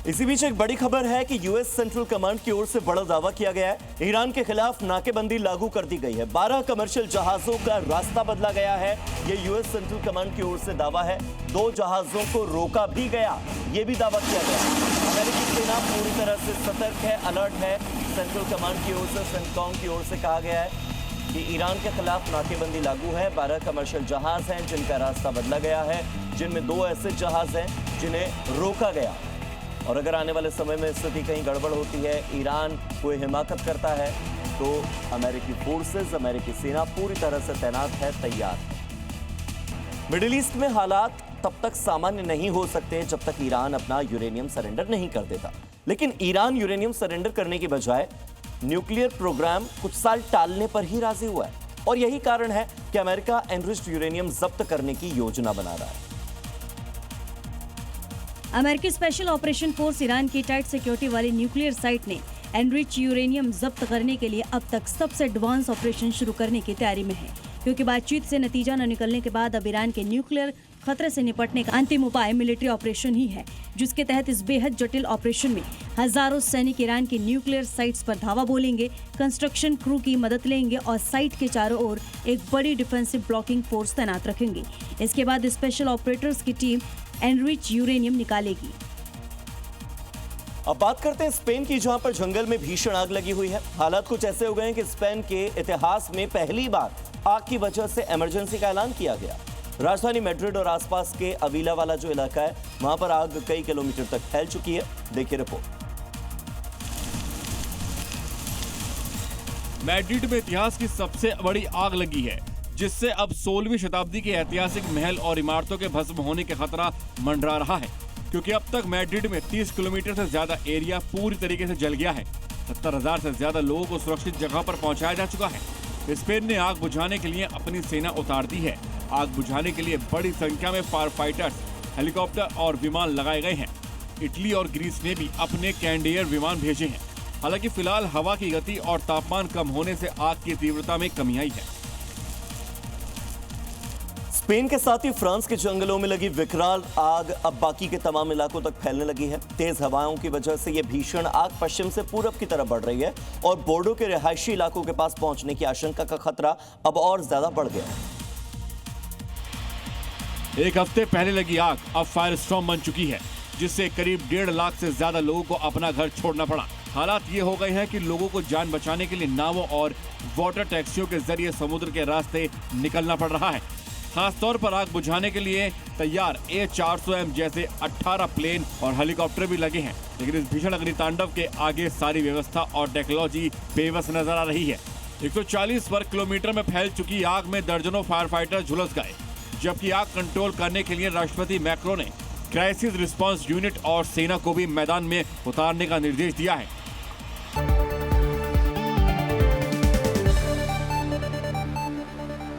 इसी बीच एक बड़ी खबर है कि यूएस सेंट्रल कमांड की ओर से बड़ा दावा किया गया है। ईरान के खिलाफ नाकेबंदी लागू कर दी गई है। 12 कमर्शियल जहाजों का रास्ता बदला गया है। ये यूएस सेंट्रल कमांड की ओर से दावा है। 2 जहाजों को रोका भी गया, ये भी दावा किया गया। अमेरिकी सेना पूरी तरह से सतर्क है, अलर्ट है। सेंट्रल कमांड की ओर से, सेंटकॉम की ओर से कहा गया है कि ईरान के खिलाफ नाकेबंदी लागू है। 12 कमर्शियल जहाज हैं जिनका रास्ता बदला गया है, जिनमें 2 ऐसे जहाज हैं जिन्हें रोका गया। और अगर आने वाले समय में स्थिति कहीं गड़बड़ होती है, ईरान कोई हिमाकत करता है, तो अमेरिकी फोर्सेस, अमेरिकी सेना पूरी तरह से तैनात है, तैयार है। मिडिल ईस्ट में हालात तब तक सामान्य नहीं हो सकते जब तक ईरान अपना यूरेनियम सरेंडर नहीं कर देता। लेकिन ईरान यूरेनियम सरेंडर करने की बजाय न्यूक्लियर प्रोग्राम कुछ साल टालने पर ही राजी हुआ है। और यही कारण है कि अमेरिका एनरिच्ड यूरेनियम जब्त करने की योजना बना रहा है। अमेरिकी स्पेशल ऑपरेशन फोर्स ईरान की टाइट सिक्योरिटी वाली न्यूक्लियर साइट ने एनरिच यूरेनियम जब्त करने के लिए अब तक सबसे एडवांस ऑपरेशन शुरू करने की तैयारी में है, क्योंकि बातचीत से नतीजा न निकलने के बाद अब ईरान के न्यूक्लियर खतरे से निपटने का अंतिम उपाय मिलिट्री ऑपरेशन ही है, जिसके तहत इस बेहद जटिल ऑपरेशन में हजारों सैनिक ईरान की न्यूक्लियर साइट्स पर धावा बोलेंगे, कंस्ट्रक्शन क्रू की मदद लेंगे और साइट के चारों ओर एक बड़ी डिफेंसिव ब्लॉकिंग फोर्स तैनात रखेंगे। इसके बाद स्पेशल ऑपरेटर्स की टीम एनरिच यूरेनियम निकालेगी। अब बात करते हैं स्पेन की, जहां पर जंगल में भीषण आग लगी हुई है। हालात कुछ ऐसे हो गए हैं कि स्पेन के इतिहास में पहली बार आग की वजह से इमरजेंसी का ऐलान किया गया। राजधानी मैड्रिड और आसपास के अवीला वाला जो इलाका है, वहां पर आग कई किलोमीटर तक फैल चुकी है। देखिए रिपोर्ट। मैड्रिड में इतिहास की सबसे बड़ी आग लगी है, जिससे अब 16वीं शताब्दी के ऐतिहासिक महल और इमारतों के भस्म होने का खतरा मंडरा रहा है, क्योंकि अब तक मैड्रिड में 30 किलोमीटर से ज्यादा एरिया पूरी तरीके से जल गया है। 70,000 से ज्यादा लोगों को सुरक्षित जगह पर पहुंचाया जा चुका है। स्पेन ने आग बुझाने के लिए अपनी सेना उतार दी है। आग बुझाने के लिए बड़ी संख्या में फायर फाइटर्स, हेलीकॉप्टर और विमान लगाए गए हैं। इटली और ग्रीस ने भी अपने कैंडेयर विमान भेजे हैं। हालांकि फिलहाल हवा की गति और तापमान कम होने से आग की तीव्रता में कमी आई है। स्पेन के साथ ही फ्रांस के जंगलों में लगी विकराल आग अब बाकी के तमाम इलाकों तक फैलने लगी है। तेज हवाओं की वजह से यह भीषण आग पश्चिम से पूरब की तरफ बढ़ रही है और बोर्डो के रिहायशी इलाकों के पास पहुंचने की आशंका का खतरा अब और ज्यादा बढ़ गया है। एक हफ्ते पहले लगी आग अब फायर स्टॉर्म बन चुकी है, जिससे करीब 1.5 लाख से ज्यादा लोगों को अपना घर छोड़ना पड़ा। हालात ये हो गए हैं कि लोगों को जान बचाने के लिए नावों और वाटर टैक्सियों के जरिए समुद्र के रास्ते निकलना पड़ रहा है। खासतौर पर आग बुझाने के लिए तैयार A400M जैसे 18 प्लेन और हेलीकॉप्टर भी लगे हैं, लेकिन इस भीषण अग्नितांडव के आगे सारी व्यवस्था और टेक्नोलॉजी बेबस नजर आ रही है। 140 वर्ग किलोमीटर में फैल चुकी आग में दर्जनों फायर फाइटर झुलस गए, जबकि आग कंट्रोल करने के लिए राष्ट्रपति मैक्रो ने क्राइसिस रिस्पांस यूनिट और सेना को भी मैदान में उतारने का निर्देश दिया है।